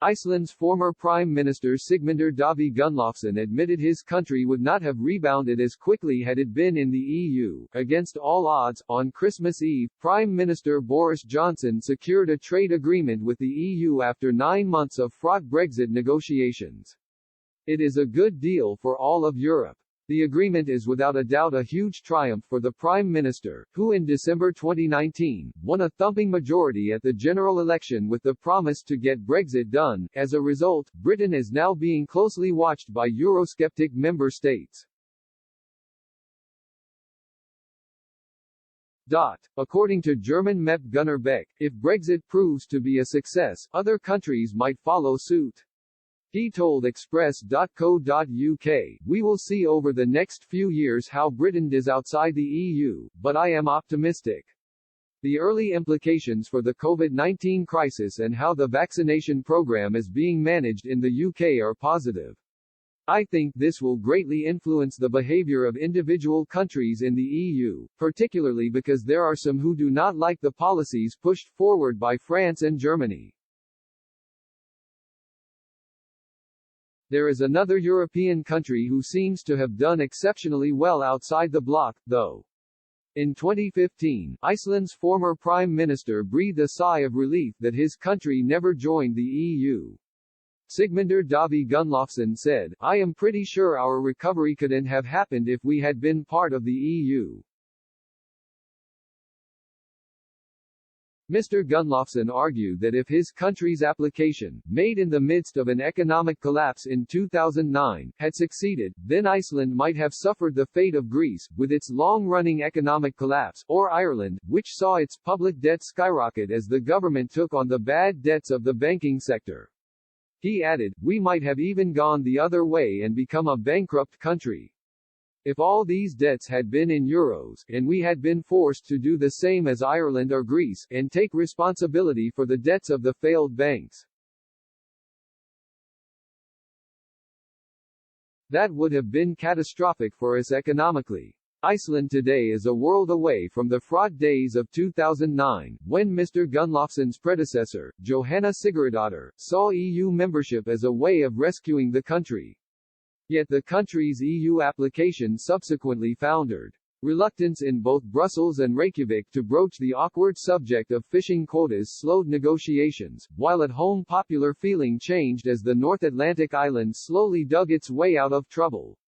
Iceland's former Prime Minister Sigmundur Davíð Gunnlaugsson admitted his country would not have rebounded as quickly had it been in the EU. Against all odds, on Christmas Eve, Prime Minister Boris Johnson secured a trade agreement with the EU after 9 months of fraught Brexit negotiations. It is a good deal for all of Europe. The agreement is without a doubt a huge triumph for the Prime Minister, who in December 2019, won a thumping majority at the general election with the promise to get Brexit done. As a result, Britain is now being closely watched by Eurosceptic member states. According to German MEP Gunnar Beck, if Brexit proves to be a success, other countries might follow suit. He told Express.co.uk, "We will see over the next few years how Britain does outside the EU, but I am optimistic. The early implications for the COVID-19 crisis and how the vaccination program is being managed in the UK are positive. I think this will greatly influence the behaviour of individual countries in the EU, particularly because there are some who do not like the policies pushed forward by France and Germany." There is another European country who seems to have done exceptionally well outside the bloc, though. In 2015, Iceland's former Prime Minister breathed a sigh of relief that his country never joined the EU. Sigmundur Davíð Gunnlaugsson said, "I am pretty sure our recovery couldn't have happened if we had been part of the EU." Mr. Gunnlaugsson argued that if his country's application, made in the midst of an economic collapse in 2009, had succeeded, then Iceland might have suffered the fate of Greece, with its long-running economic collapse, or Ireland, which saw its public debt skyrocket as the government took on the bad debts of the banking sector. He added, "We might have even gone the other way and become a bankrupt country. If all these debts had been in euros, and we had been forced to do the same as Ireland or Greece, and take responsibility for the debts of the failed banks, that would have been catastrophic for us economically. Iceland today is a world away from the fraught days of 2009, when Mr. Gunnlaugsson's predecessor, Johanna Sigurðardóttir, saw EU membership as a way of rescuing the country. Yet the country's EU application subsequently foundered. Reluctance in both Brussels and Reykjavik to broach the awkward subject of fishing quotas slowed negotiations, while at home popular feeling changed as the North Atlantic island slowly dug its way out of trouble.